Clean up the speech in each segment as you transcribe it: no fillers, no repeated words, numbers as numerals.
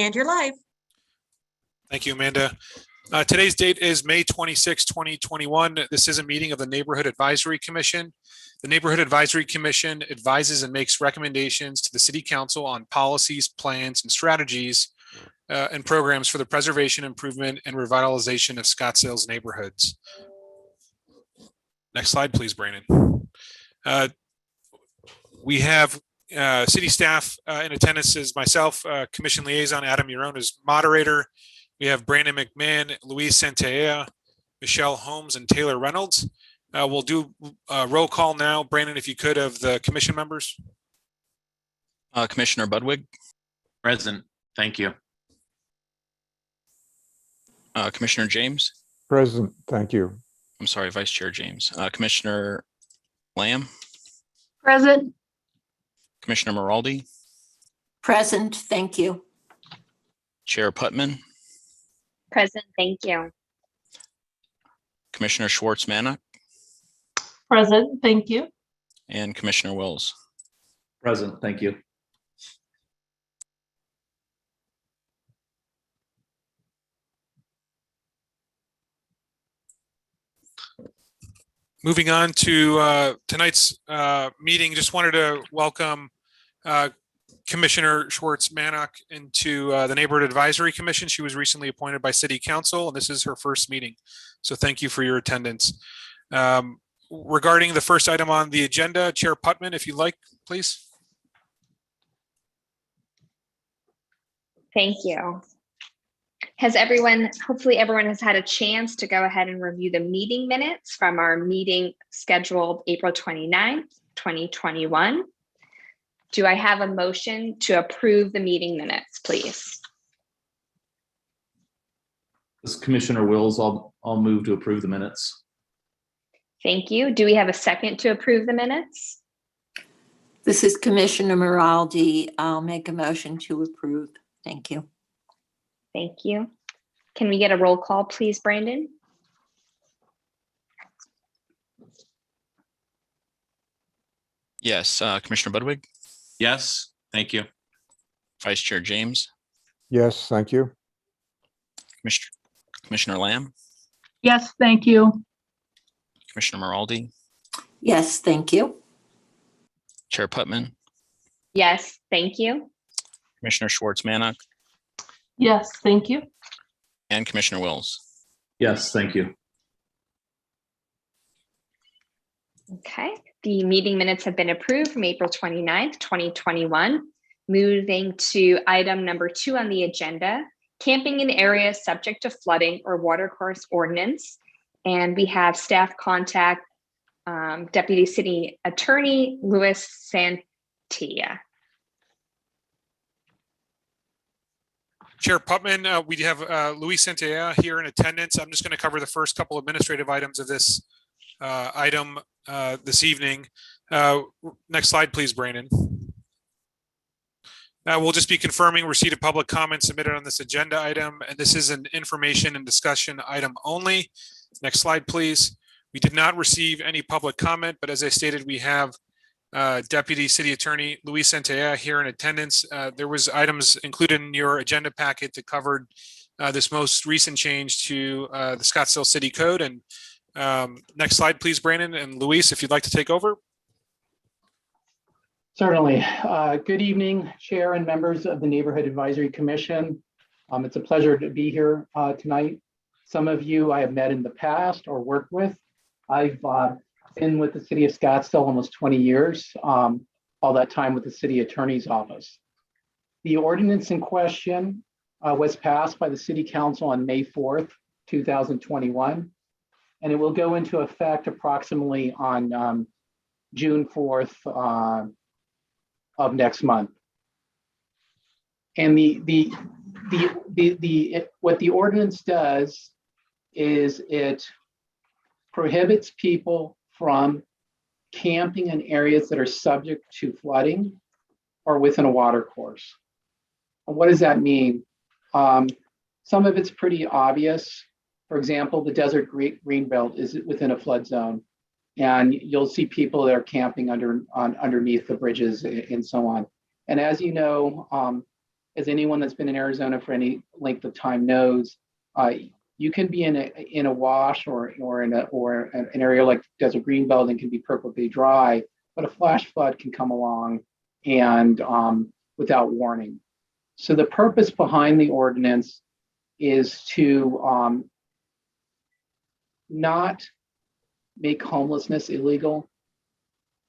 And you're live. Thank you, Amanda. Today's date is May 26, 2021. This is a meeting of the Neighborhood Advisory Commission. The Neighborhood Advisory Commission advises and makes recommendations to the City Council on policies, plans, and strategies and programs for the preservation, improvement, and revitalization of Scottsdale's neighborhoods. Next slide, please, Brandon. We have city staff in attendance is myself, Commission Liaison Adam Yaron as moderator. We have Brandon McMahon, Luis Santaella, Michelle Holmes, and Taylor Reynolds. We'll do a roll call now. Brandon, if you could, of the commission members. Commissioner Budwig. Present. Thank you. Commissioner James. Present. Thank you. I'm sorry, Vice Chair James. Commissioner Lamb. Present. Commissioner Maraldi. Present. Thank you. Chair Putman. Present. Thank you. Commissioner Schwartz-Mannock. Present. Thank you. And Commissioner Wills. Present. Thank you. Moving on to tonight's meeting, just wanted to welcome Commissioner Schwartz-Mannock into the Neighborhood Advisory Commission. She was recently appointed by City Council, and this is her first meeting. So thank you for your attendance. Regarding the first item on the agenda, Chair Putman, if you'd like, please. Thank you. Hopefully everyone has had a chance to go ahead and review the meeting minutes from our meeting scheduled April 29th, 2021. Do I have a motion to approve the meeting minutes, please? This is Commissioner Wills. I'll move to approve the minutes. Thank you. Do we have a second to approve the minutes? This is Commissioner Maraldi. I'll make a motion to approve. Thank you. Thank you. Can we get a roll call, please, Brandon? Yes. Commissioner Budwig. Yes. Thank you. Vice Chair James. Yes, thank you. Commissioner Lamb. Yes, thank you. Commissioner Maraldi. Yes, thank you. Chair Putman. Yes, thank you. Commissioner Schwartz-Mannock. Yes, thank you. And Commissioner Wills. Yes. Thank you. Okay, the meeting minutes have been approved from April 29th, 2021. Moving to item number 2 on the agenda, camping in areas subject to flooding or watercourse ordinance. And we have staff contact Deputy City Attorney Luis Santaella. Chair Putman, we have Luis Santaella here in attendance. I'm just going to cover the first couple administrative items of this item this evening. Next slide, please, Brandon. We'll just be confirming receipt of public comments submitted on this agenda item, and this is an information and discussion item only. Next slide, please. We did not receive any public comment, but as I stated, we have Deputy City Attorney Luis Santaella here in attendance. There was items included in your agenda packet that covered this most recent change to the Scottsdale City Code. And next slide, please, Brandon. And Luis, if you'd like to take over. Certainly. Good evening, Chair and members of the Neighborhood Advisory Commission. It's a pleasure to be here tonight. Some of you I have met in the past or worked with. I've been with the City of Scottsdale almost 20 years, all that time with the City Attorney's Office. The ordinance in question was passed by the City Council on May 4th, 2021, and it will go into effect approximately on June 4th of next month. And what the ordinance does is it prohibits people from camping in areas that are subject to flooding or within a watercourse. And what does that mean? Some of it's pretty obvious. For example, the Desert Greenbelt is within a flood zone, and you'll see people that are camping underneath the bridges and so on. And as you know, as anyone that's been in Arizona for any length of time knows, you can be in a wash or an area like Desert Greenbelt and can be perfectly dry, but a flash flood can come along and without warning. So the purpose behind the ordinance is to not make homelessness illegal,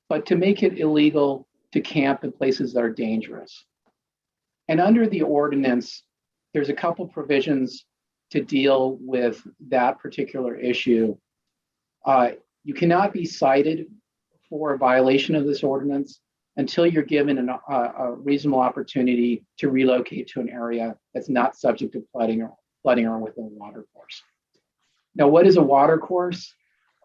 but to make it illegal to camp in places that are dangerous. And under the ordinance, there's a couple provisions to deal with that particular issue. You cannot be cited for a violation of this ordinance until you're given a reasonable opportunity to relocate to an area that's not subject to flooding or within a water course. Now, what is a water course?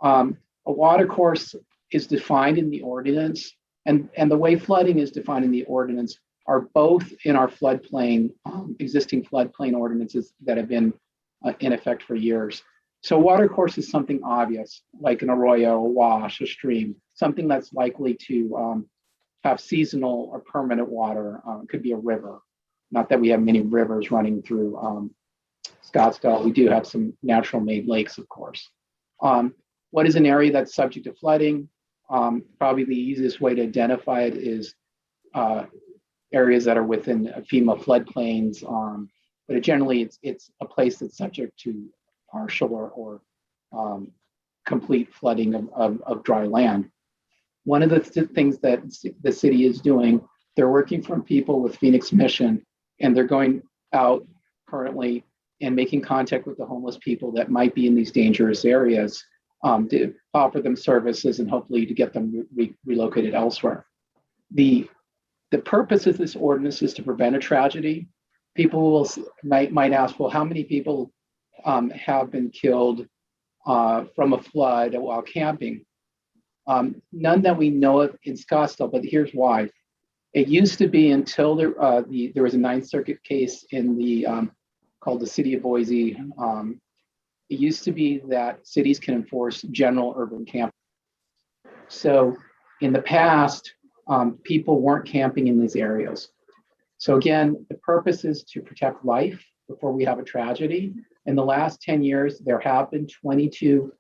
A water course is defined in the ordinance, and the way flooding is defined in the ordinance are both in our floodplain, existing floodplain ordinances that have been in effect for years. So a water course is something obvious, like an arroyo, a wash, a stream, something that's likely to have seasonal or permanent water. It could be a river. Not that we have many rivers running through Scottsdale. We do have some natural made lakes, of course. What is an area that's subject to flooding? Probably the easiest way to identify it is areas that are within FEMA floodplains, but generally it's a place that's subject to partial or complete flooding of dry land. One of the things that the city is doing, they're working from people with Phoenix Mission, and they're going out currently and making contact with the homeless people that might be in these dangerous areas to offer them services and hopefully to get them relocated elsewhere. The purpose of this ordinance is to prevent a tragedy. People might ask, well, how many people have been killed from a flood while camping? None that we know of in Scottsdale, but here's why. It used to be until there was a Ninth Circuit case in the called the City of Boise. It used to be that cities can enforce general urban camping. So in the past, people weren't camping in these areas. So again, the purpose is to protect life before we have a tragedy. In the last 10 years, there have been 22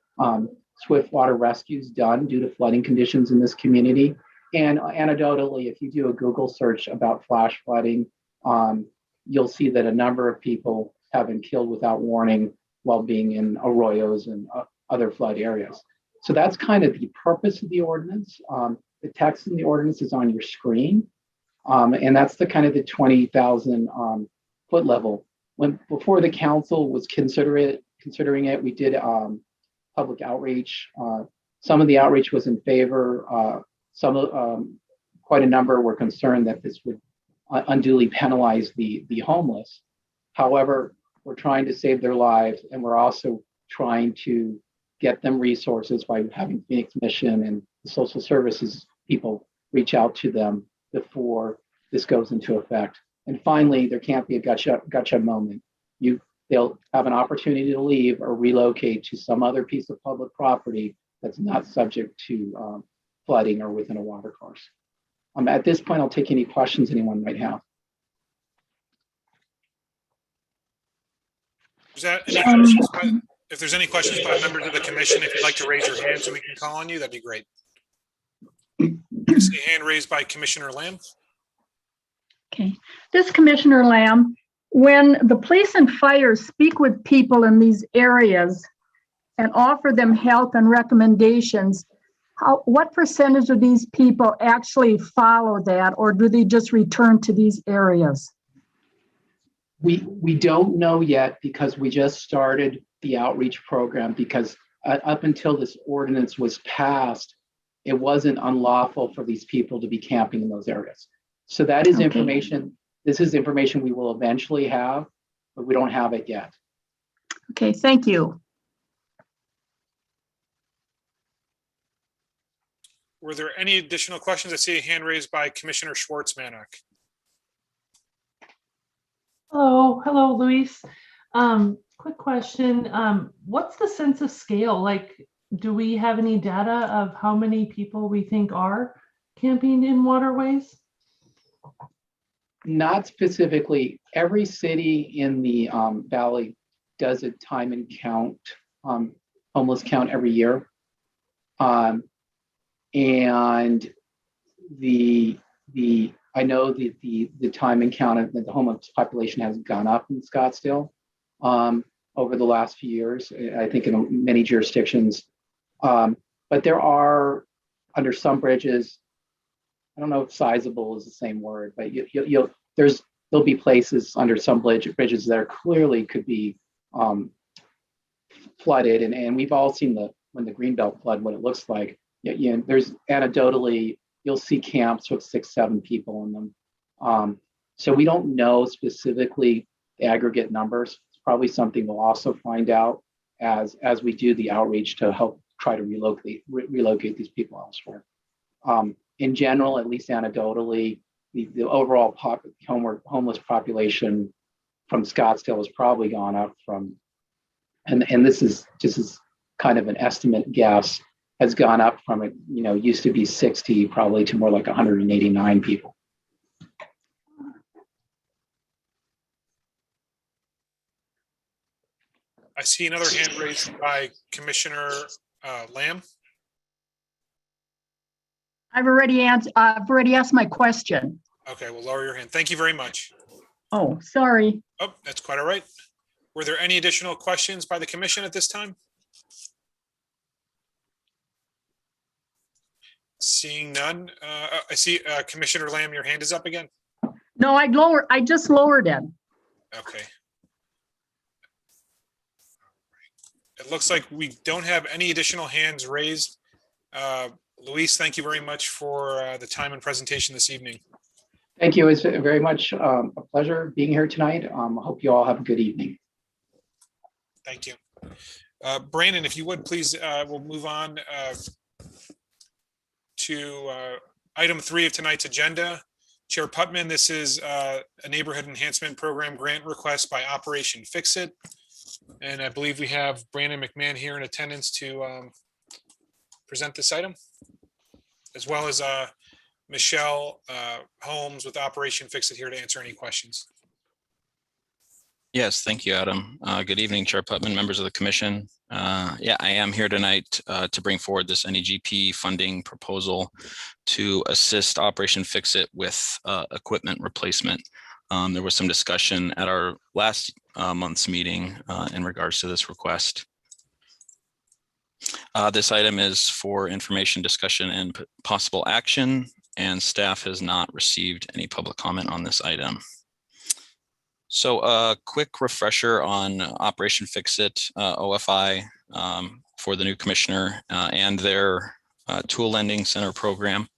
swift water rescues done due to flooding conditions in this community. And anecdotally, if you do a Google search about flash flooding, you'll see that a number of people have been killed without warning while being in arroyos and other flood areas. So that's kind of the purpose of the ordinance. The text in the ordinance is on your screen. And that's the kind of the 20,000 foot level. Before the council was considering it, we did public outreach. Some of the outreach was in favor. Quite a number were concerned that this would unduly penalize the homeless. However, we're trying to save their lives, and we're also trying to get them resources by having Phoenix Mission and the social services people reach out to them before this goes into effect. And finally, there can't be a gotcha moment. They'll have an opportunity to leave or relocate to some other piece of public property that's not subject to flooding or within a water course. At this point, I'll take any questions anyone might have. Is that any questions if there's any questions by members of the commission, if you'd like to raise your hand so we can call on you, that'd be great. I see a hand raised by Commissioner Lamb. Okay, this Commissioner Lamb, when the police and fire speak with people in these areas and offer them help and recommendations, what percentage of these people actually follow that, or do they just return to these areas? We don't know yet because we just started the outreach program, because up until this ordinance was passed, it wasn't unlawful for these people to be camping in those areas. So that is information. This is information we will eventually have, but we don't have it yet. Okay, thank you. Were there any additional questions? I see a hand raised by Commissioner Schwartzmanek. Hello, Luis. Quick question. What's the census scale? Like, do we have any data of how many people we think are camping in waterways? Not specifically. Every city in the valley does a time and count, homeless count every year. And I know that the time and count of the homeless population has gone up in Scottsdale over the last few years. I think in many jurisdictions, but there are, under some bridges, I don't know if sizable is the same word, but there'll be places under some bridges that are clearly could be flooded, and we've all seen when the Greenbelt flood, what it looks like. There's anecdotally, you'll see camps with 6-7 people in them. So we don't know specifically the aggregate numbers. It's probably something we'll also find out as we do the outreach to help try to relocate these people elsewhere. In general, at least anecdotally, the overall homeless population from Scottsdale has probably gone up from, and this is kind of an estimate guess, has gone up from it, used to be 60 probably to more like 189 people. I see another hand raised by Commissioner Lamb. I've already asked my question. Okay, we'll lower your hand. Thank you very much. Oh, sorry. Oh, that's quite all right. Were there any additional questions by the commission at this time? Seeing none, I see Commissioner Lamb, your hand is up again. No, I just lowered it. Okay. It looks like we don't have any additional hands raised. Luis, thank you very much for the time and presentation this evening. Thank you. It's very much a pleasure being here tonight. I hope you all have a good evening. Thank you. Brandon, if you would, please, we'll move on to item 3 of tonight's agenda. Chair Putman, this is a neighborhood enhancement program grant request by Operation Fix It. And I believe we have Brandon McMahon here in attendance to present this item, as well as Michelle Holmes with Operation Fix It here to answer any questions. Yes, thank you, Adam. Good evening, Chair Putman, members of the commission. Yeah, I am here tonight to bring forward this NEGP funding proposal to assist Operation Fix It with equipment replacement. There was some discussion at our last month's meeting in regards to this request. This item is for information, discussion, and possible action, and staff has not received any public comment on this item. So a quick refresher on Operation Fix It, OFI, for the new commissioner and their tool lending center program.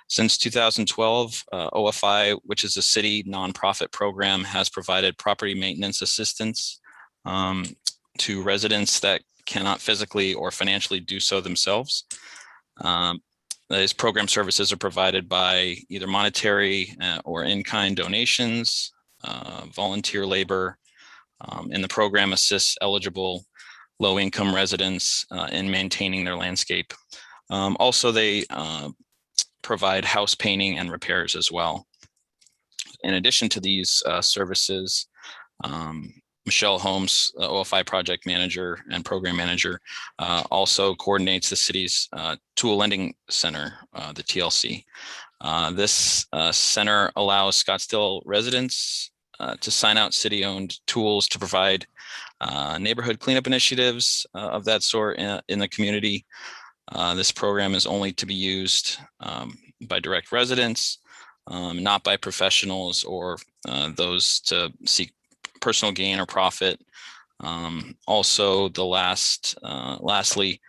Since 2012, OFI, which is a city nonprofit program, has provided property maintenance assistance to residents that cannot physically or financially do so themselves. These program services are provided by either monetary or in-kind donations, volunteer labor, and the program assists eligible low-income residents in maintaining their landscape. Also, they provide house painting and repairs as well. In addition to these services, Michelle Holmes, OFI project manager and program manager, also coordinates the city's tool lending center, the TLC. This center allows Scottsdale residents to sign out city-owned tools to provide neighborhood cleanup initiatives of that sort in the community. This program is only to be used by direct residents, not by professionals or those to seek personal gain or profit. Also, lastly,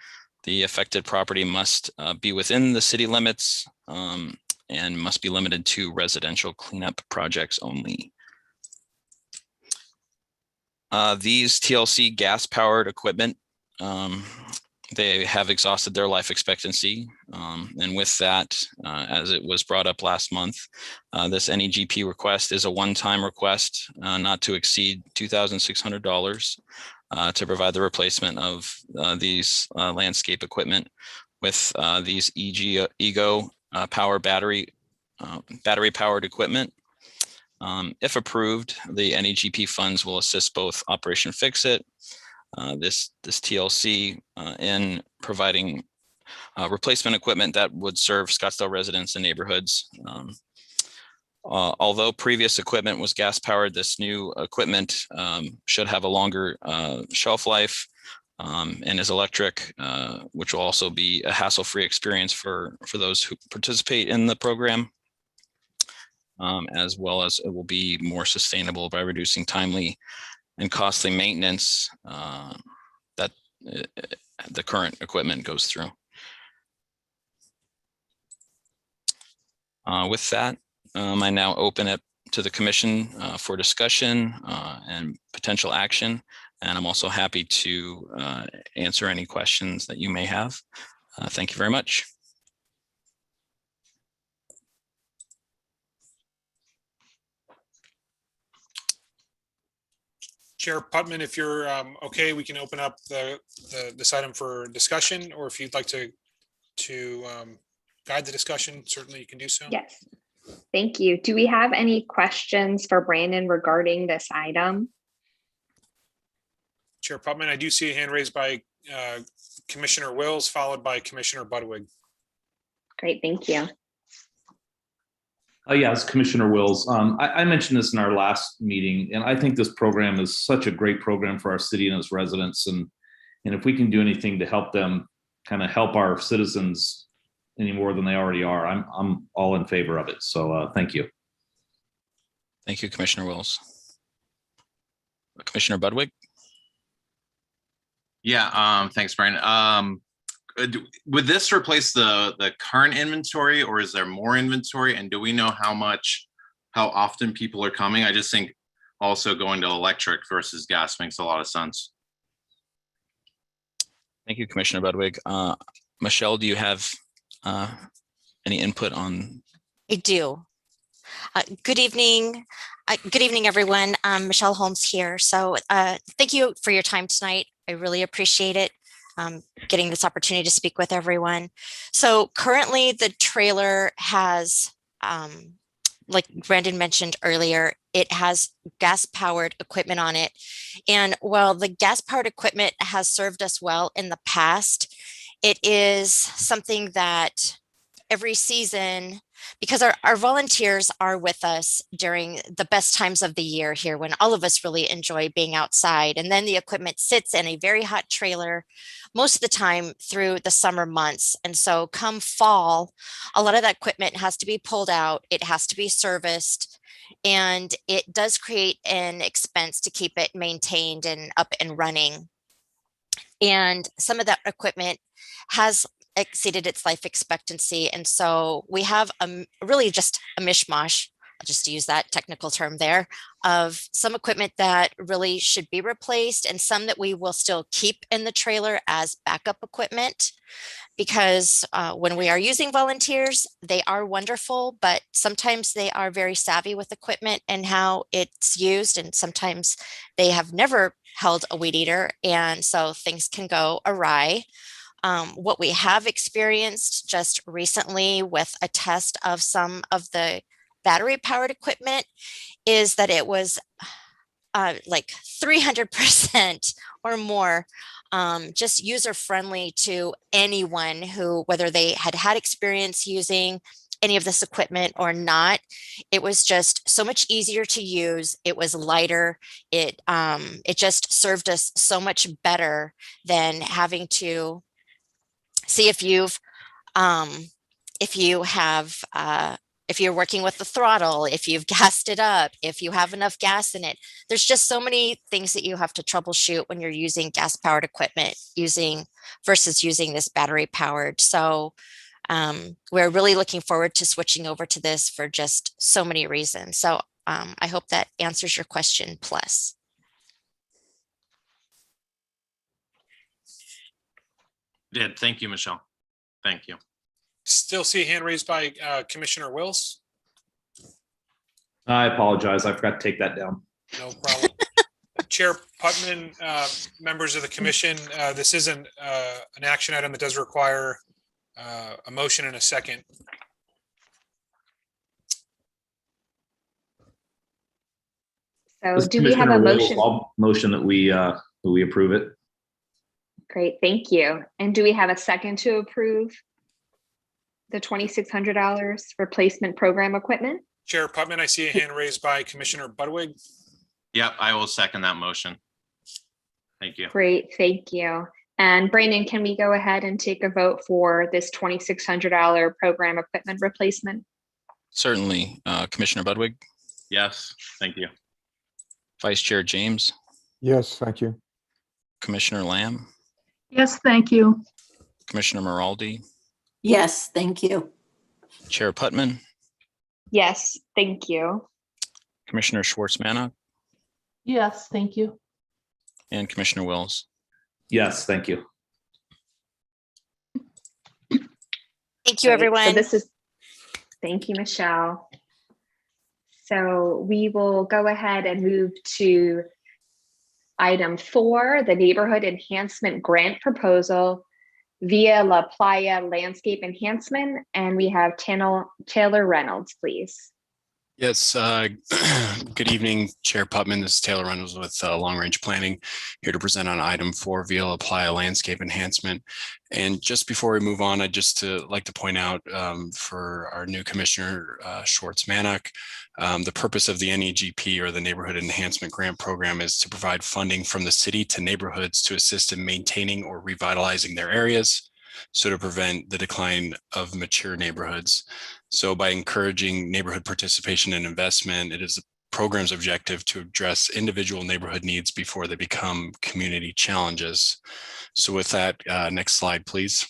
the affected property must be within the city limits and must be limited to residential cleanup projects only. These TLC gas-powered equipment, they have exhausted their life expectancy. And with that, as it was brought up last month, this NEGP request is a one-time request not to exceed $2,600 to provide the replacement of these landscape equipment with these EGO power battery-powered equipment. If approved, the NEGP funds will assist both Operation Fix-It, this TLC, in providing replacement equipment that would serve Scottsdale residents and neighborhoods. Although previous equipment was gas powered, this new equipment should have a longer shelf life and is electric, which will also be a hassle-free experience for those who participate in the program, as well as it will be more sustainable by reducing timely and costly maintenance that the current equipment goes through. With that, I now open it to the commission for discussion and potential action. And I'm also happy to answer any questions that you may have. Thank you very much. Chair Putman, if you're okay, we can open up this item for discussion, or if you'd like to guide the discussion, certainly you can do so. Yes. Thank you. Do we have any questions for Brandon regarding this item? Chair Putman, I do see a hand raised by Commissioner Wills, followed by Commissioner Budwig. Great, thank you. Yeah, it's Commissioner Wills. I mentioned this in our last meeting, and I think this program is such a great program for our city and its residents. And if we can do anything to help them kind of help our citizens any more than they already are, I'm all in favor of it. So thank you. Thank you, Commissioner Wills. Commissioner Budwig? Yeah, thanks, Brian. Would this replace the current inventory, or is there more inventory? And do we know how often people are coming? I just think also going to electric versus gas makes a lot of sense. Thank you, Commissioner Budwig. Michelle, do you have any input on? I do. Good evening. Good evening, everyone. Michelle Holmes here. So thank you for your time tonight. I really appreciate it, getting this opportunity to speak with everyone. So currently the trailer has, like Brandon mentioned earlier, it has gas-powered equipment on it. And while the gas-powered equipment has served us well in the past, it is something that every season, because our volunteers are with us during the best times of the year here when all of us really enjoy being outside. And then the equipment sits in a very hot trailer most of the time through the summer months. And so come fall, a lot of that equipment has to be pulled out. It has to be serviced. And it does create an expense to keep it maintained and up and running. And some of that equipment has exceeded its life expectancy. And so we have really just a mishmash, I'll just use that technical term there, of some equipment that really should be replaced and some that we will still keep in the trailer as backup equipment. Because when we are using volunteers, they are wonderful, but sometimes they are very savvy with equipment and how it's used. And sometimes they have never held a weed eater. And so things can go awry. What we have experienced just recently with a test of some of the battery powered equipment is that it was like 300% or more just user friendly to anyone who, whether they had experience using any of this equipment or not. It was just so much easier to use. It was lighter. It just served us so much better than having to see if you're working with the throttle, if you've gassed it up, if you have enough gas in it. There's just so many things that you have to troubleshoot when you're using gas powered equipment versus using this battery powered. So we're really looking forward to switching over to this for just so many reasons. So I hope that answers your question plus. Did. Thank you, Michelle. Thank you. Still see a hand raised by Commissioner Wills. I apologize. I forgot to take that down. No problem. Chair Putman, members of the commission, this is an action item that does require a motion and a second. So This do we have a Commissioner Wills, motion? I'll motion that we approve it. Great, thank you. And do we have a second to approve the $2,600 replacement program equipment? Chair Putman, I see a hand raised by Commissioner Budwig. Yep, I will second that motion. Thank you. Great, thank you. And Brandon, can we go ahead and take a vote for this $2,600 program equipment replacement? Certainly. Commissioner Budwig, Yes, thank you. Vice Chair James, Yes, thank you. Commissioner Lamb, Yes, thank you. Commissioner Maraldi, Yes, thank you. Chair Putman, Yes, thank you. Commissioner Schwartz-Mannock, Yes, thank you. and Commissioner Wills. Yes, thank you. Thank you, Great. everyone. Thank you, Michelle. So we will go ahead and move to item 4, the neighborhood enhancement grant proposal via La Playa Landscape Enhancement. And we have Taylor Reynolds, please. Yes, good evening, Chair Putman. This is Taylor Reynolds with Long Range Planning, here to present on item 4, Villa Playa Landscape Enhancement. And just before we move on, I'd just like to point out for our new Commissioner Schwartz-Mannock, the purpose of the NEGP, or the Neighborhood Enhancement Grant Program, is to provide funding from the city to neighborhoods to assist in maintaining or revitalizing their areas, so to prevent the decline of mature neighborhoods. So by encouraging neighborhood participation and investment, it is the program's objective to address individual neighborhood needs before they become community challenges. So with that, next slide, please.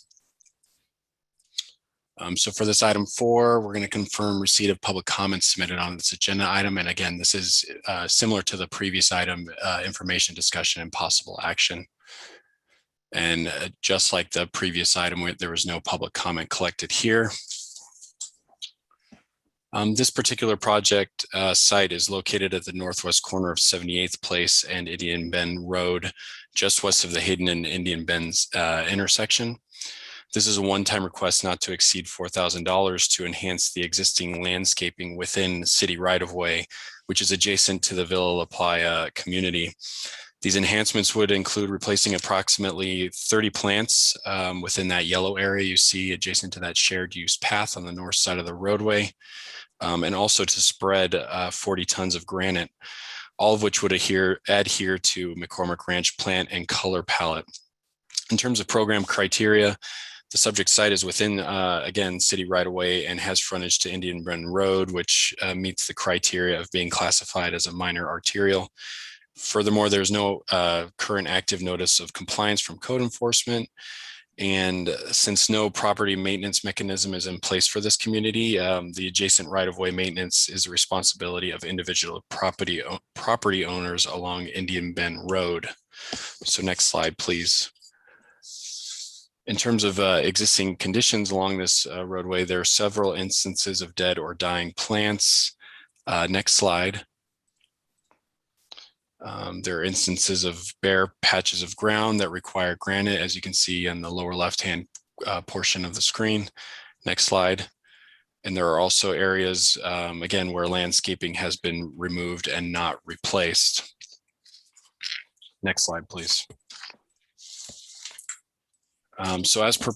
So for this item 4, we're going to confirm receipt of public comments submitted on this agenda item. And again, this is similar to the previous item, information, discussion, and possible action. And just like the previous item, there was no public comment collected here. This particular project site is located at the northwest corner of 78th Place and Indian Bend Road, just west of the Hayden and Indian Bend's intersection. This is a one-time request not to exceed $4,000 to enhance the existing landscaping within city right-of-way, which is adjacent to the Villa La Playa community. These enhancements would include replacing approximately 30 plants within that yellow area you see adjacent to that shared use path on the north side of the roadway, and also to spread 40 tons of granite, all of which would adhere to McCormick Ranch plant and color palette. In terms of program criteria, the subject site is within, again, city right-of-way and has frontage to Indian Bend Road, which meets the criteria of being classified as a minor arterial. Furthermore, there's no current active notice of compliance from code enforcement. And since no property maintenance mechanism is in place for this community, the adjacent right-of-way maintenance is the responsibility of individual property owners along Indian Bend Road. So next slide, please. In terms of existing conditions along this roadway, there are several instances of dead or dying plants. Next slide. There are instances of bare patches of ground that require granite, as you can see on the lower left-hand portion of the screen. Next slide. And there are also areas, again, where landscaping has been removed and not replaced. Next slide, please. So as per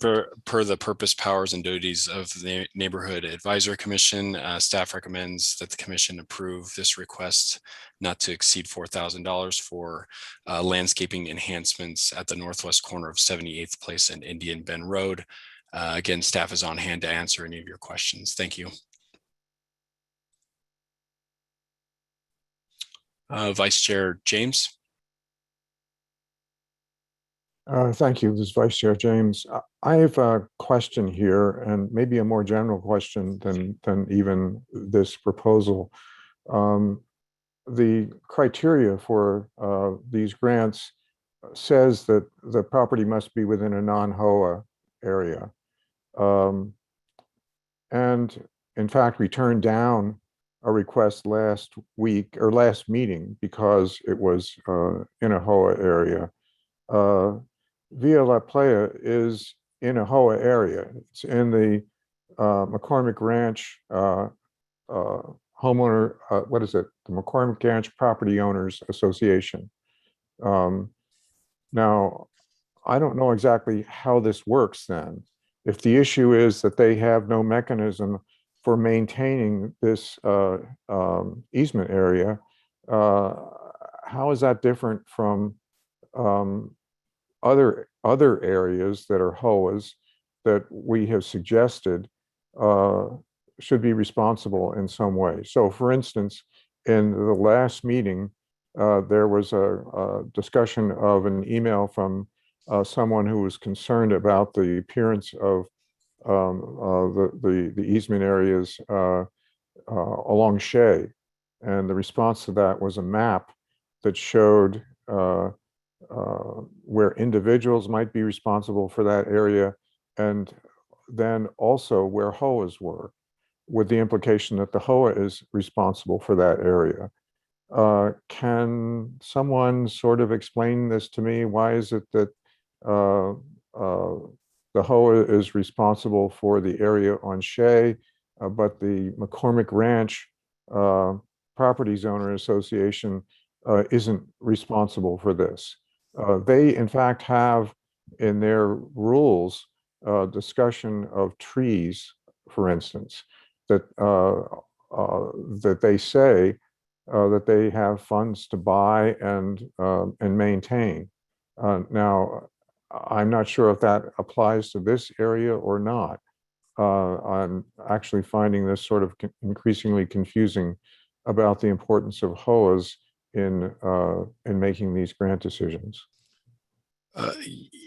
the purpose, powers, and duties of the Neighborhood Advisory Commission, staff recommends that the commission approve this request not to exceed $4,000 for landscaping enhancements at the northwest corner of 78th Place and Indian Bend Road. Again, staff is on hand to answer any of your questions. Thank you. Vice Chair James. Thank you. This is Vice Chair James. I have a question here, and maybe a more general question than even this proposal. The criteria for these grants says that the property must be within a non-HOA area. And in fact, we turned down a request last week or last meeting because it was in a HOA area. Villa La Playa is in a HOA area. It's in the McCormick Ranch homeowner, what is it? The McCormick Ranch Property Owners Association. Now, I don't know exactly how this works then. If the issue is that they have no mechanism for maintaining this easement area, how is that different from other areas that are HOAs that we have suggested should be responsible in some way? So for instance, in the last meeting, there was a discussion of an email from someone who was concerned about the appearance of the easement areas along Shea. And the response to that was a map that showed where individuals might be responsible for that area, and then also where HOAs were, with the implication that the HOA is responsible for that area. Can someone sort of explain this to me? Why is it that the HOA is responsible for the area on Shea, but the McCormick Ranch Properties Owner Association isn't responsible for this? They, in fact, have in their rules discussion of trees, for instance, that that they say that they have funds to buy and maintain. Now, I'm not sure if that applies to this area or not. I'm actually finding this sort of increasingly confusing about the importance of HOAs in making these grant decisions.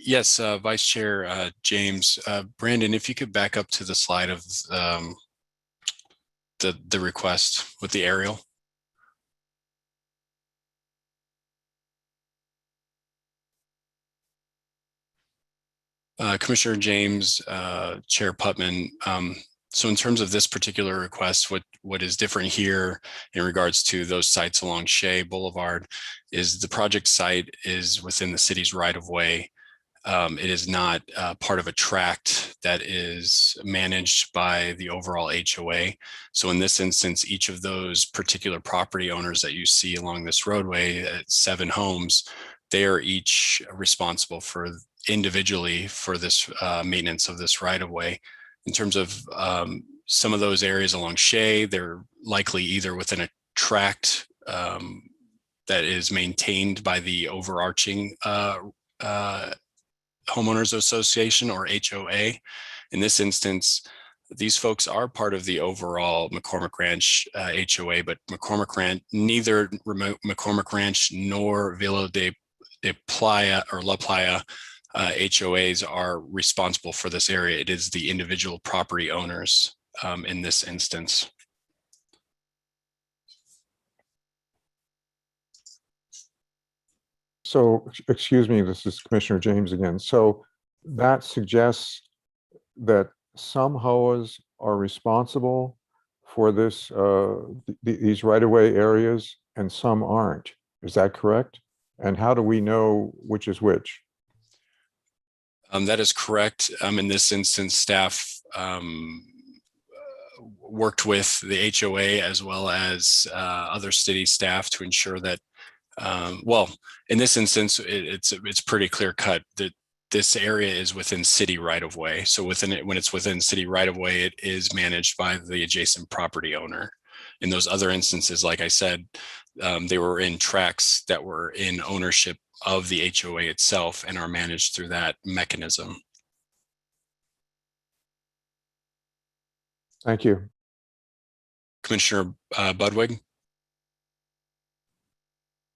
Yes, Vice Chair James. Brandon, if you could back up to the slide of the request with the aerial. Commissioner James, Chair Putman. So in terms of this particular request, what is different here in regards to those sites along Shea Boulevard is the project site is within the city's right of way. It is not part of a tract that is managed by the overall HOA. So in this instance, each of those particular property owners that you see along this roadway, 7 homes, they are each responsible for individually for this maintenance of this right of way. In terms of some of those areas along Shea, they're likely either within a tract that is maintained by the overarching homeowners association or HOA. In this instance, these folks are part of the overall McCormick Ranch HOA, but neither McCormick Ranch nor Villa de Playa or La Playa HOAs are responsible for this area. It is the individual property owners in this instance. So, excuse me, this is Commissioner James again. So that suggests that some HOAs are responsible for this, these right-of-way areas, and some aren't. Is that correct? And how do we know which is which? That is correct. In this instance, staff worked with the HOA as well as other city staff to ensure that, well, in this instance, it's pretty clear cut that this area is within city right of way. So within it, when it's within city right of way, it is managed by the adjacent property owner. In those other instances, like I said, they were in tracts that were in ownership of the HOA itself and are managed through that mechanism. Thank you. Commissioner Budwig.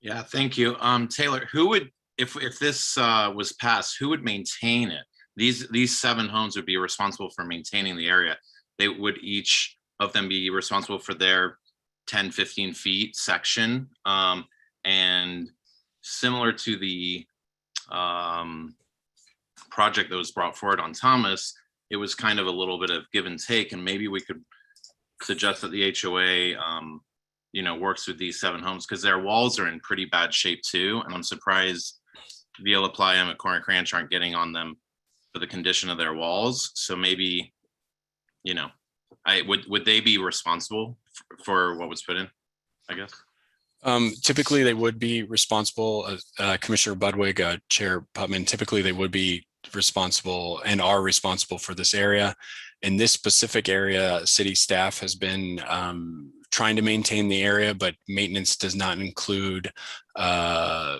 Yeah, thank you. Taylor, who would, if this was passed, who would maintain it? These 7 homes would be responsible for maintaining the area. They would each of them be responsible for their 10, 15 feet section. And similar to the project that was brought forward on Thomas, it was kind of a little bit of give and take, and maybe we could suggest that the HOA works with these 7 homes, because their walls are in pretty bad shape too, and I'm surprised Villa La Playa and McCormick Ranch aren't getting on them for the condition of their walls. So maybe, would they be responsible for what was put in, I guess. Typically, they would be responsible, Commissioner Budwig, Chair Putman, typically they would be responsible and are responsible for this area. In this specific area, city staff has been trying to maintain the area, but maintenance does not include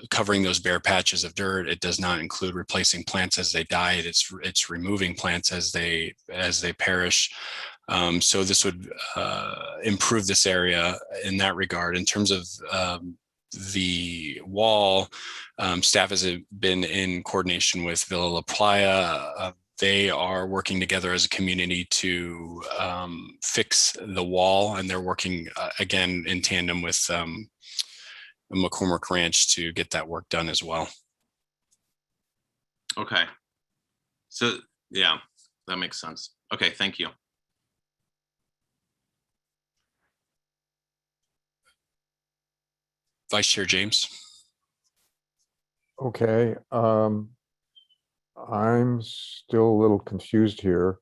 covering those bare patches of dirt. It does not include replacing plants as they die. It's removing plants as they perish. So this would improve this area in that regard. In terms of the wall, staff has been in coordination with Villa La Playa. They are working together as a community to fix the wall, and they're working again in tandem with McCormick Ranch to get that work done as well. Okay. So yeah, that makes sense. Okay, thank you. Vice Chair James. Okay, I'm still a little confused here.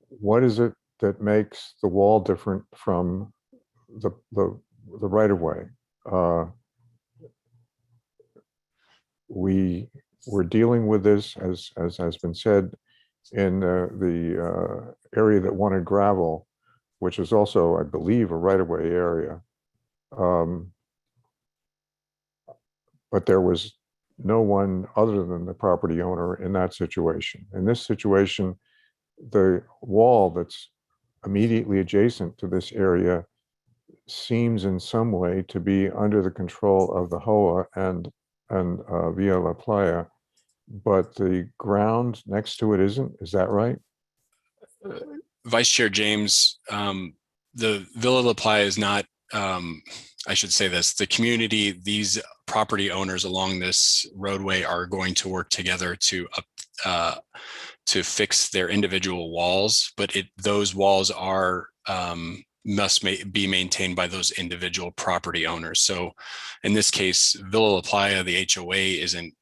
What is it that makes the wall different from the right of way? We're dealing with this, as has been said, in the area that wanted gravel, which is also, I believe, a right of way area. But there was no one other than the property owner in that situation. In this situation, the wall that's immediately adjacent to this area seems in some way to be under the control of the HOA and Villa La Playa, but the ground next to it isn't. Is that right? Vice Chair James, the Villa La Playa is not, I should say this, the community, these property owners along this roadway are going to work together to fix their individual walls, but those walls are must be maintained by those individual property owners. So in this case, Villa La Playa, the HOA isn't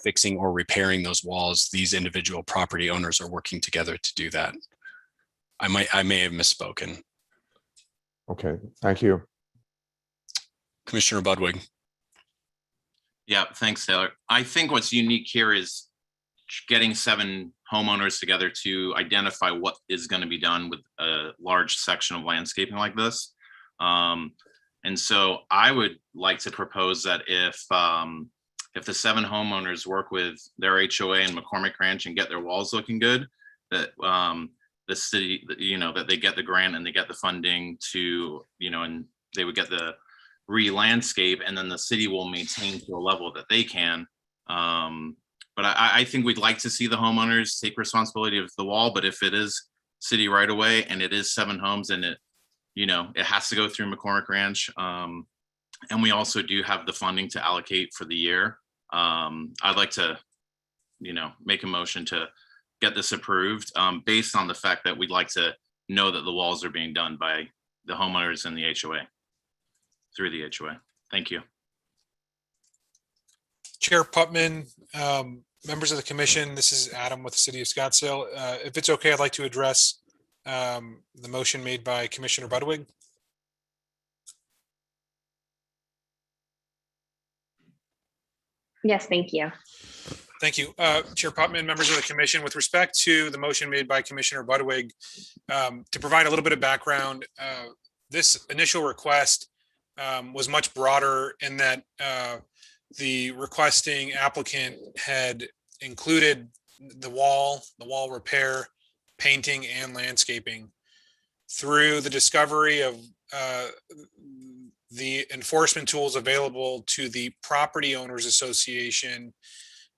fixing or repairing those walls. These individual property owners are working together to do that. I may have misspoken. Okay, thank you. Commissioner Budwig. Yeah, thanks, Taylor. I think what's unique here is getting 7 homeowners together to identify what is going to be done with a large section of landscaping like this. And so I would like to propose that if the 7 homeowners work with their HOA and McCormick Ranch and get their walls looking good, that the city, that they get the grant and they get the funding to, and they would get the re-landscape, and then the city will maintain to a level that they can. But I think we'd like to see the homeowners take responsibility of the wall, but if it is city right away and it is 7 homes and it has to go through McCormick Ranch, and we also do have the funding to allocate for the year, I'd like to, make a motion to get this approved based on the fact that we'd like to know that the walls are being done by the homeowners and the HOA, through the HOA. Thank you. Chair Putman, members of the commission, this is Adam with the City of Scottsdale. If it's okay, I'd like to address the motion made by Commissioner Budwig. Yes, thank you. Thank you. Chair Putman, members of the commission, with respect to the motion made by Commissioner Budwig, to provide a little bit of background, this initial request was much broader in that the requesting applicant had included the wall repair, painting, and landscaping. Through the discovery of the enforcement tools available to the Property Owners Association,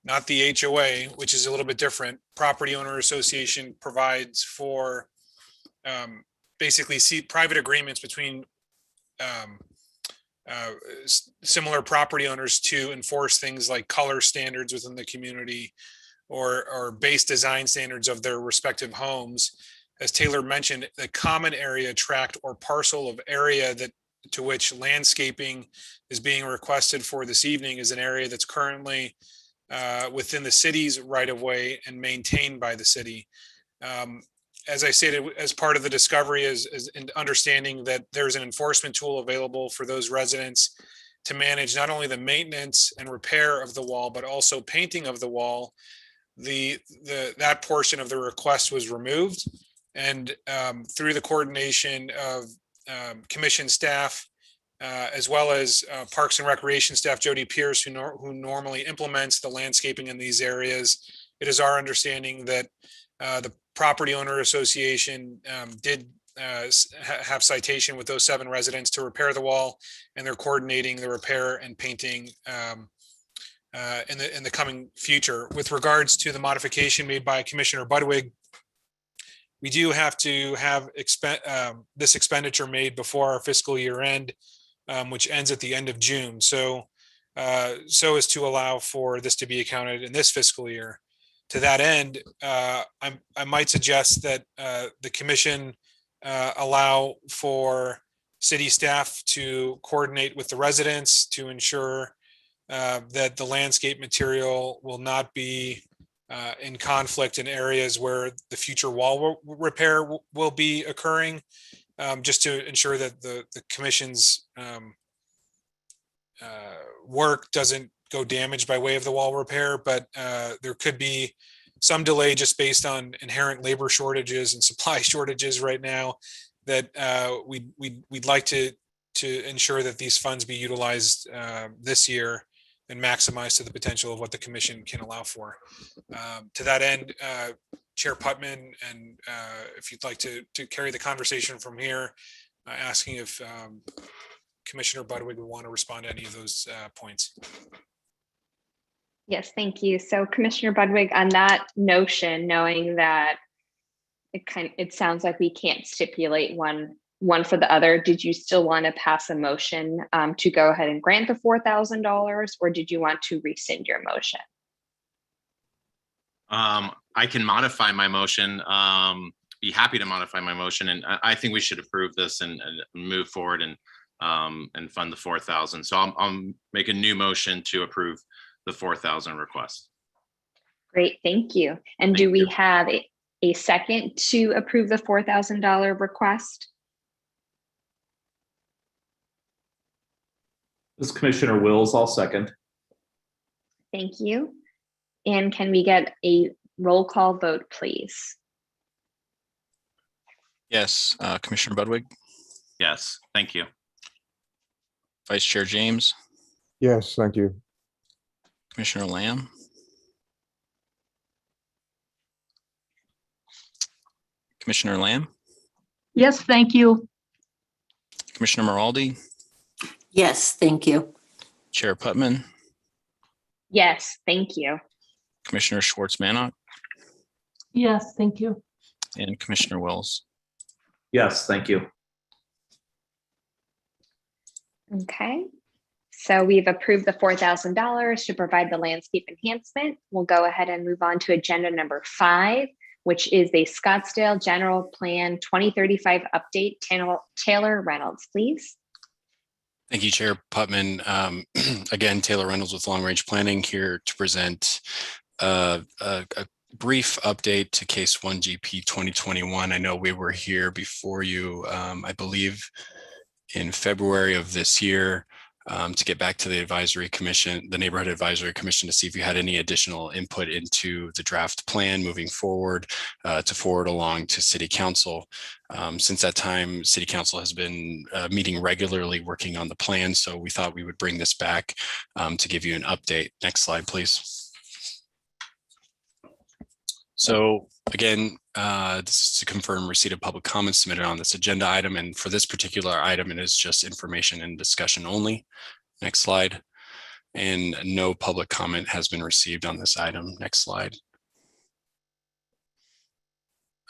not the HOA, which is a little bit different. Property Owner Association provides for basically private agreements between similar property owners to enforce things like color standards within the community or base design standards of their respective homes. As Taylor mentioned, the common area tract or parcel of area to which landscaping is being requested for this evening is an area that's currently within the city's right of way and maintained by the city. as I stated, as part of the discovery is in understanding that there's an enforcement tool available for those residents to manage not only the maintenance and repair of the wall, but also painting of the wall. That portion of the request was removed, and through the coordination of commission staff, as well as Parks and Recreation staff, Jody Pierce, who normally implements the landscaping in these areas, it is our understanding that the property owner association did have citation with those 7 residents to repair the wall, and they're coordinating the repair and painting in the coming future. With regards to the modification made by Commissioner Budwig, we do have to have this expenditure made before our fiscal year end, which ends at the end of June. So as to allow for this to be accounted in this fiscal year. To that end, I might suggest that the commission allow for city staff to coordinate with the residents to ensure that the landscape material will not be in conflict in areas where the future wall repair will be occurring, just to ensure that the commission's work doesn't go damaged by way of the wall repair. But there could be some delay just based on inherent labor shortages and supply shortages right now, that we'd like to ensure that these funds be utilized this year and maximize to the potential of what the commission can allow for. To that end, Chair Putman, and if you'd like to carry the conversation from here, asking if Commissioner Budwig would want to respond to any of those points. Yes, thank you. So Commissioner Budwig, on that notion, knowing that it sounds like we can't stipulate one for the other, did you still want to pass a motion to go ahead and grant the $4,000, or did you want to rescind your motion? I can modify my motion, be happy to modify my motion, and I think we should approve this and move forward and fund the 4,000. So I'll make a new motion to approve the 4,000 request. Great, thank you. And do we have a second to approve the $4,000 request? This is Commissioner Wills, I'll second. Thank you. And can we get a roll call vote, please? Yes, Commissioner Budwig, Yes, thank you. Vice Chair James, Yes, thank you. Commissioner Lamb, Commissioner Lamb, Yes, thank you. Commissioner Maraldi, Yes, thank you. Chair Putman, Yes, thank you. Commissioner Schwartz-Mannock, Yes, thank you. and Commissioner Wills. Yes, thank you. Okay. So we've approved the $4,000 to provide the landscape enhancement. We'll go ahead and move on to agenda number 5, which is the Scottsdale General Plan 2035 update. Taylor Reynolds, please. Thank you, Chair Putman. Again, Taylor Reynolds with Long Range Planning here to present a brief update to Case 1GP 2021. I know we were here before you, I believe, in February of this year, to get back to the advisory commission, the neighborhood advisory commission, to see if you had any additional input into the draft plan moving forward, to forward along to city council. Since that time, city council has been meeting regularly, working on the plan. So we thought we would bring this back to give you an update. Next slide, please. So again, this is to confirm receipt of public comments submitted on this agenda item. And for this particular item, it is just information and discussion only. Next slide. And no public comment has been received on this item. Next slide.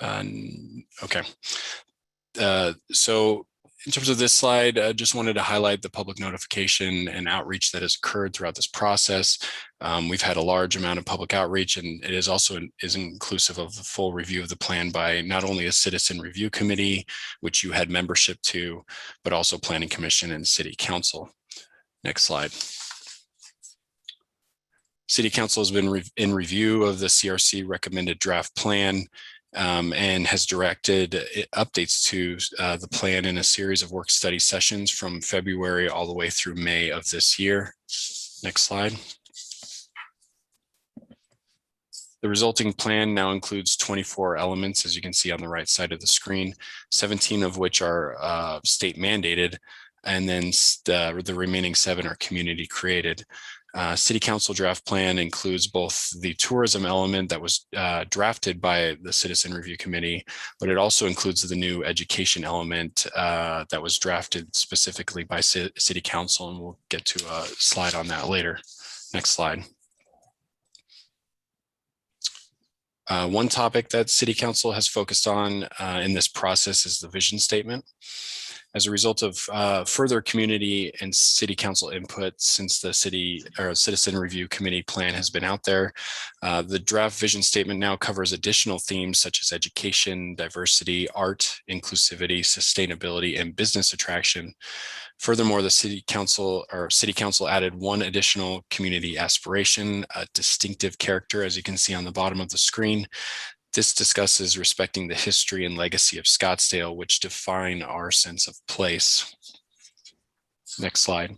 Okay. So in terms of this slide, I just wanted to highlight the public notification and outreach that has occurred throughout this process. We've had a large amount of public outreach, and it is also inclusive of the full review of the plan by not only a citizen review committee, which you had membership to, but also planning commission and city council. Next slide. City council has been in review of the CRC recommended draft plan. and has directed updates to the plan in a series of work study sessions from February all the way through May of this year. Next slide. The resulting plan now includes 24 elements, as you can see on the right side of the screen, 17 of which are state mandated, and then the remaining 7 are community created. City Council draft plan includes both the tourism element that was drafted by the Citizen Review Committee, but it also includes the new education element that was drafted specifically by City Council, and we'll get to a slide on that later. Next slide. One topic that City Council has focused on in this process is the vision statement. As a result of further community and City Council input since the Citizen Review Committee plan has been out there, the draft vision statement now covers additional themes such as education, diversity, art, inclusivity, sustainability, and business attraction. Furthermore, the City Council added one additional community aspiration, a distinctive character, as you can see on the bottom of the screen. This discusses respecting the history and legacy of Scottsdale, which define our sense of place. Next slide.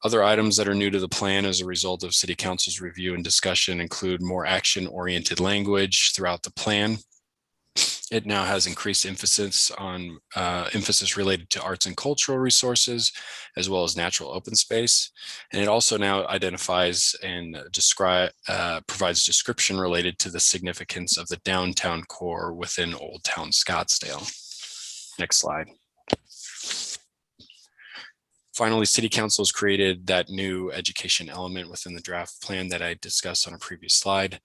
Other items that are new to the plan as a result of City Council's review and discussion include more action-oriented language throughout the plan. It now has increased emphasis on related to arts and cultural resources, as well as natural open space. And it also now identifies and provides description related to the significance of the downtown core within Old Town Scottsdale. Next slide. Finally, City Council has created that new education element within the draft plan that I discussed on a previous slide.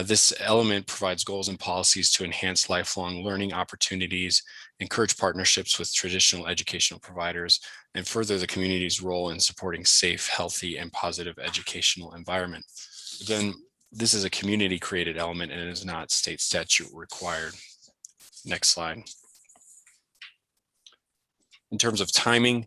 This element provides goals and policies to enhance lifelong learning opportunities, encourage partnerships with traditional educational providers, and further the community's role in supporting safe, healthy, and positive educational environment. Again, this is a community-created element and it is not state statute required. Next slide. In terms of timing,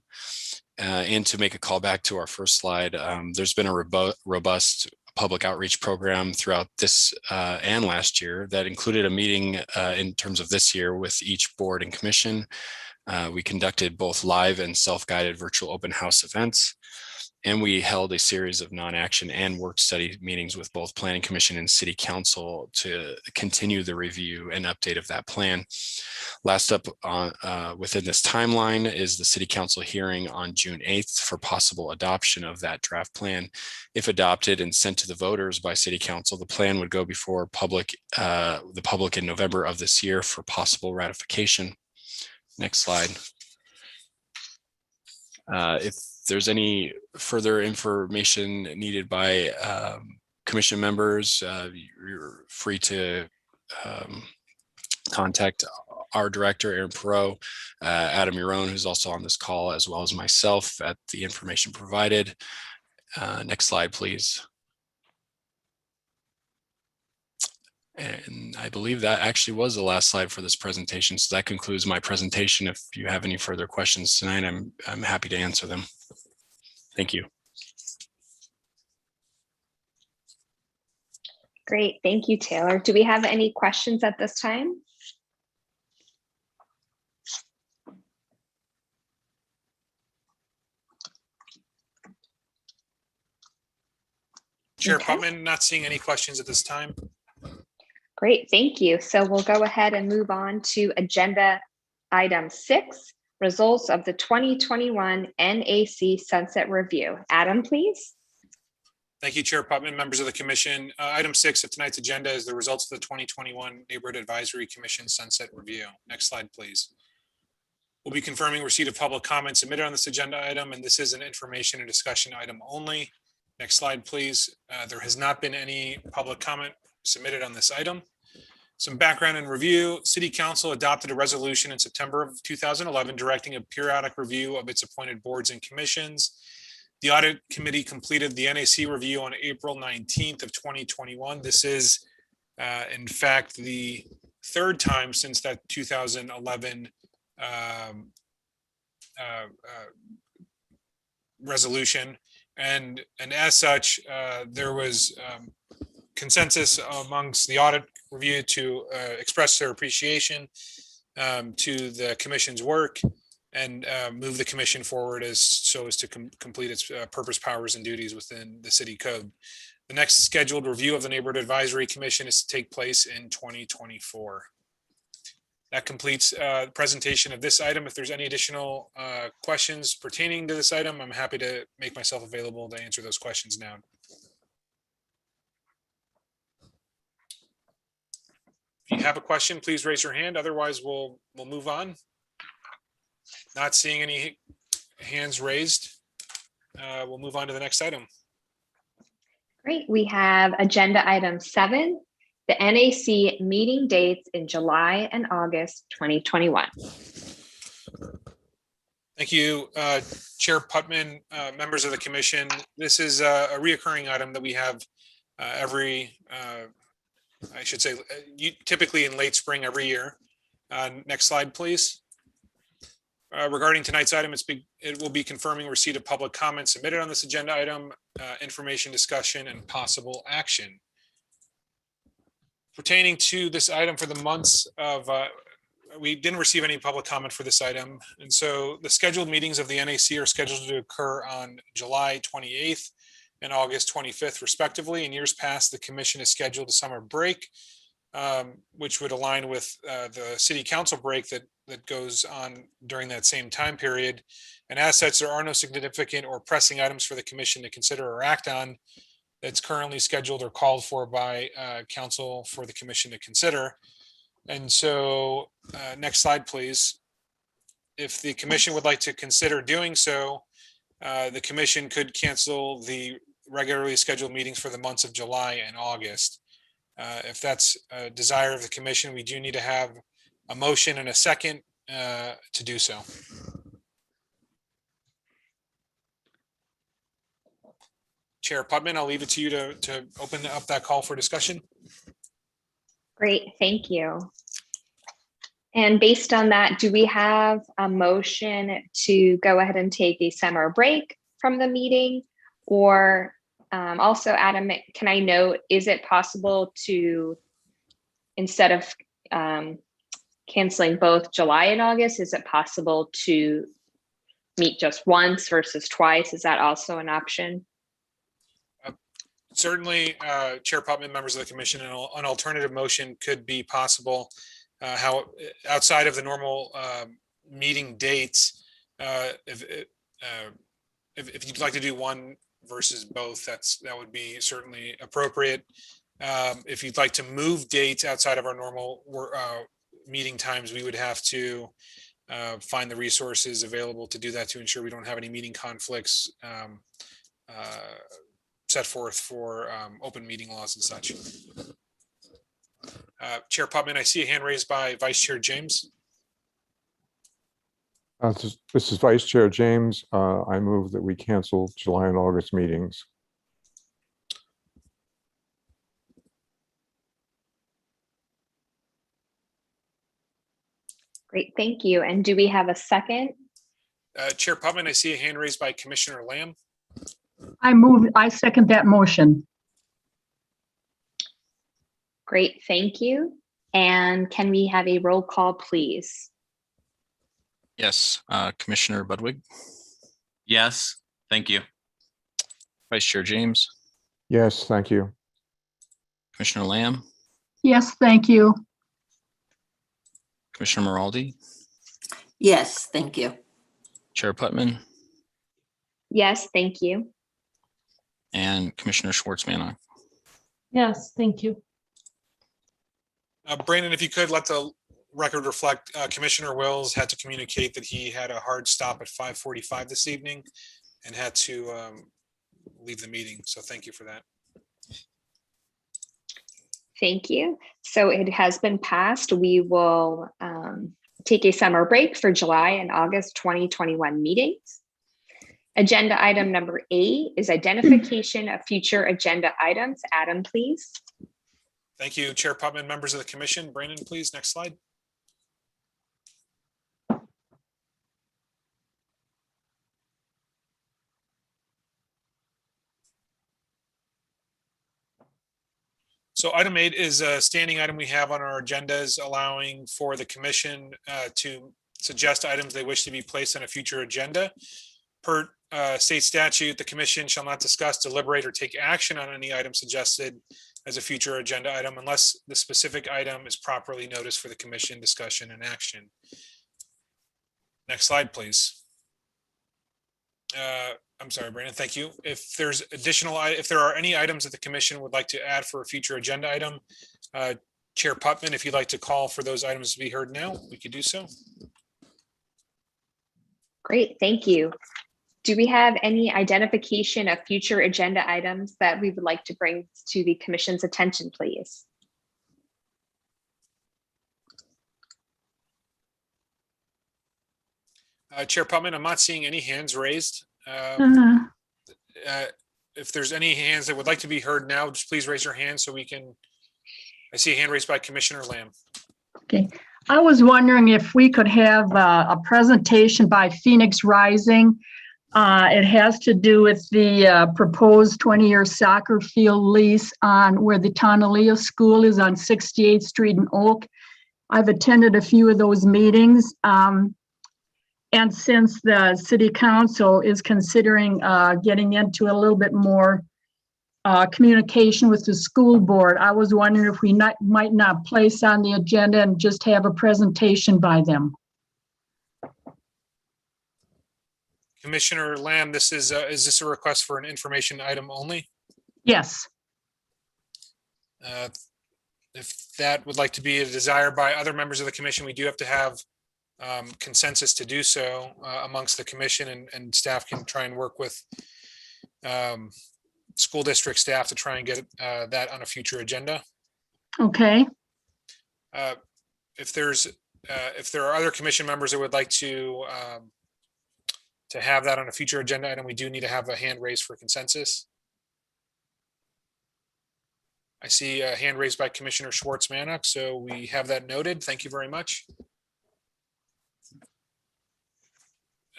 and to make a call back to our first slide, there's been a robust public outreach program throughout this and last year that included a meeting in terms of this year with each board and commission. We conducted both live and self-guided virtual open house events, and we held a series of non-action and work study meetings with both Planning Commission and City Council to continue the review and update of that plan. Last up on within this timeline is the City Council hearing on June 8th for possible adoption of that draft plan. If adopted and sent to the voters by City Council, the plan would go before the public in November of this year for possible ratification. Next slide. If there's any further information needed by commission members, you're free to contact our director, Aaron Perot, Adam Urone, who's also on this call, as well as myself at the information provided. Next slide, please. And I believe that actually was the last slide for this presentation. So that concludes my presentation. If you have any further questions tonight, I'm happy to answer them. Thank you. Great, thank you, Taylor. Do we have any questions at this time? Chair Okay. Putman, not seeing any questions at this time. Great, thank you. So we'll go ahead and move on to agenda item 6, results of the 2021 NAC Sunset Review. Adam, please. Thank you, Chair Putman, members of the commission. Item 6 of tonight's agenda is the results of the 2021 Neighborhood Advisory Commission Sunset Review. Next slide, please. We'll be confirming receipt of public comments submitted on this agenda item, and this is an information and discussion item only. Next slide, please. There has not been any public comment submitted on this item. Some background and review. City Council adopted a resolution in September of 2011 directing a periodic review of its appointed boards and commissions. The audit committee completed the NAC review on April 19th of 2021. This is, in fact, the third time since that 2011 resolution. And as such, there was consensus amongst the audit review to express their appreciation to the commission's work and move the commission forward so as to complete its purpose, powers, and duties within the city code. The next scheduled review of the Neighborhood Advisory Commission is to take place in 2024. That completes the presentation of this item. If there's any additional questions pertaining to this item, I'm happy to make myself available to answer those questions now. If you have a question, please raise your hand. Otherwise, we'll move on. Not seeing any hands raised. We'll move on to the next item. Great. We have agenda item 7, the NAC meeting dates in July and August 2021. Thank you, Chair Putman, members of the commission. This is a reoccurring item that we have every, I should say, typically in late spring every year. Next slide, please. Regarding tonight's item, it will be confirming receipt of public comments submitted on this agenda item, information, discussion, and possible action. Pertaining to this item for the months of, we didn't receive any public comment for this item. And so the scheduled meetings of the NAC are scheduled to occur on July 28th and August 25th, respectively. In years past, the commission has scheduled a summer break, which would align with the city council break that goes on during that same time period. And as such, there are no significant or pressing items for the commission to consider or act on that's currently scheduled or called for by council for the commission to consider. And so next slide, please. If the commission would like to consider doing so, the commission could cancel the regularly scheduled meetings for the months of July and August. If that's a desire of the commission, we do need to have a motion and a second to do so. Chair Putman, I'll leave it to you to open up that call for discussion. Great, thank you. And based on that, do we have a motion to go ahead and take a summer break from the meeting? Or also, Adam, can I note, is it possible to, instead of canceling both July and August, is it possible to meet just once versus twice? Is that also an option? Certainly, Chair Putman, members of the commission, an alternative motion could be possible. How outside of the normal meeting dates, if you'd like to do one versus both, that would be certainly appropriate. If you'd like to move dates outside of our normal meeting times, we would have to find the resources available to do that to ensure we don't have any meeting conflicts set forth for open meeting laws and such. Chair Putman, I see a hand raised by Vice Chair James. This is Vice Chair James. I move that we cancel July and August meetings. Great, thank you. And do we have a second? Chair Putman, I see a hand raised by Commissioner Lamb. I second that motion. Great, thank you. And can we have a roll call, please? Yes, Commissioner Budwig, Yes, thank you. Vice Chair James, Yes, thank you. Commissioner Lamb, Yes, thank you. Commissioner Maraldi, Yes, thank you. Chair Putman, Yes, thank you. and Commissioner Schwartzman. Yes, thank you. Brandon, if you could let the record reflect, Commissioner Wills had to communicate that he had a hard stop at 5:45 this evening and had to leave the meeting. So thank you for that. Thank you. So it has been passed. We will take a summer break for July and August 2021 meetings. Agenda item number 8 is identification of future agenda items. Adam, please. Thank you, Chair Putman, members of the commission. Brandon, please, next slide. So item 8 is a standing item we have on our agendas, allowing for the commission to suggest items they wish to be placed on a future agenda. Per state statute, the commission shall not discuss, deliberate, or take action on any item suggested as a future agenda item unless the specific item is properly noticed for the commission discussion and action. Next slide, please. I'm sorry, Brandon, thank you. If there are any items that the commission would like to add for a future agenda item, Chair Putman, if you'd like to call for those items to be heard now, we could do so. Great, thank you. Do we have any identification of future agenda items that we would like to bring to the commission's attention, please? Chair Putman, I'm not seeing any hands raised. If there's any hands that would like to be heard now, just please raise your hand so we can. I see a hand raised by Commissioner Lamb. Okay, I was wondering if we could have a presentation by Phoenix Rising. It has to do with the proposed 20-year soccer field lease on where the Tonalea School is on 68th Street in Oak. I've attended a few of those meetings. And since the city council is considering getting into a little bit more communication with the school board, I was wondering if we might not place on the agenda and just have a presentation by them. Commissioner Lamb, is this a request for an information item only? Yes. If that would like to be a desire by other members of the commission, we do have to have consensus to do so amongst the commission, and staff can try and work with school district staff to try and get that on a future agenda. Okay. If there are other commission members that would like to have that on a future agenda item, we do need to have a hand raised for consensus. I see a hand raised by Commissioner Schwartz-Mannock, so we have that noted. Thank you very much.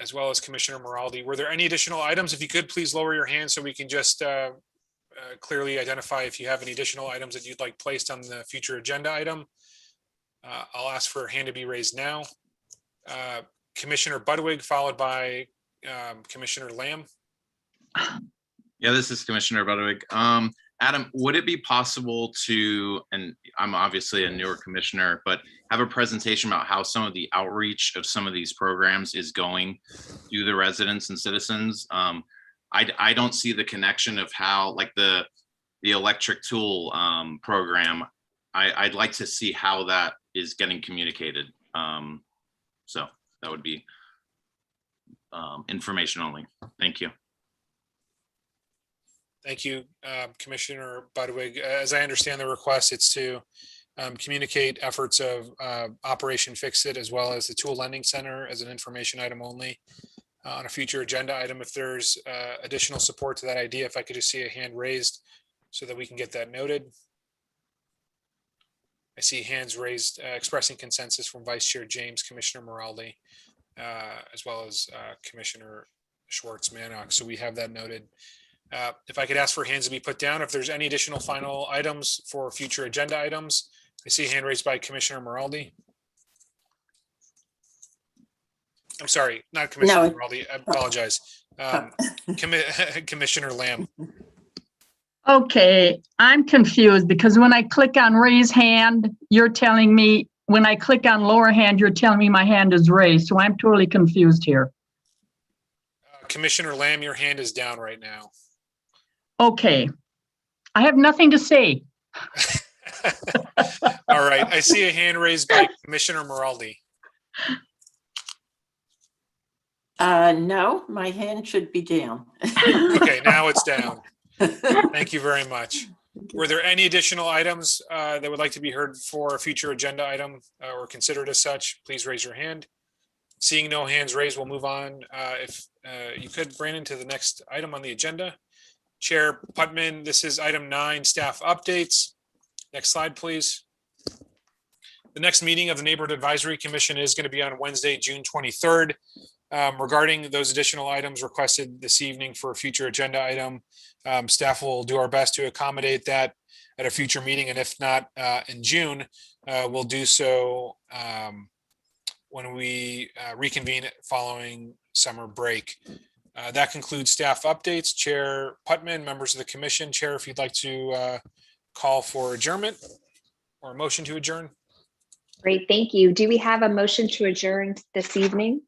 As well as Commissioner Moraldi. Were there any additional items? If you could, please lower your hand so we can just clearly identify if you have any additional items that you'd like placed on the future agenda item. I'll ask for a hand to be raised now. Commissioner Budwig, followed by Commissioner Lamb. Yeah, this is Commissioner Budwig. Adam, would it be possible to, and I'm obviously a newer commissioner, but have a presentation about how some of the outreach of some of these programs is going to the residents and citizens? I don't see the connection of how, like the electric tool program. I'd like to see how that is getting communicated. So that would be information only. Thank you. Thank you, Commissioner Budwig. As I understand the request, it's to communicate efforts of Operation Fix-It as well as the Tool Lending Center as an information item only on a future agenda item. If there's additional support to that idea, if I could just see a hand raised so that we can get that noted. I see hands raised expressing consensus from Vice Chair James, Commissioner Moraldi, as well as Commissioner Schwartz-Mannock. So we have that noted. If I could ask for hands to be put down, if there's any additional final items for future agenda items. I see a hand raised by Commissioner Moraldi. I'm sorry, not Commissioner Moraldi, I apologize. Commissioner Lamb. Okay, I'm confused because when I click on raise hand, you're telling me, when I click on lower hand, you're telling me my hand is raised. So I'm totally confused here. Commissioner Lamb, your hand is down right now. Okay, I have nothing to say. All right, I see a hand raised by Commissioner Moraldi. No, my hand should be down. Okay, now it's down. Thank you very much. Were there any additional items that would like to be heard for a future agenda item or considered as such? Please raise your hand. Seeing no hands raised, we'll move on. If you could, Brandon, to the next item on the agenda. Chair Putman, this is item 9, staff updates. Next slide, please. The next meeting of the Neighborhood Advisory Commission is going to be on Wednesday, June 23rd. Regarding those additional items requested this evening for a future agenda item, staff will do our best to accommodate that at a future meeting, and if not in June, we'll do so when we reconvene following summer break. That concludes staff updates. Chair Putman, members of the commission, Chair, if you'd like to call for adjournment or a motion to adjourn. Great, thank you. Do we have a motion to adjourn this evening?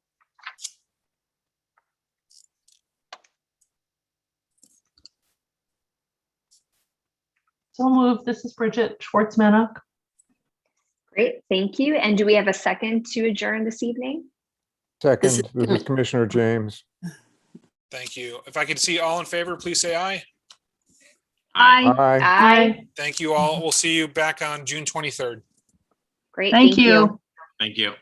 So moved. This is Bridget Schwartz-Manock. Great, thank you. And do we have a second to adjourn this evening? Second, this is Commissioner James. Thank you. If I could see all in favor, please say aye. Aye. Aye. Aye. Thank you all. We'll see you back on June 23rd. Great, Thank you. Thank you.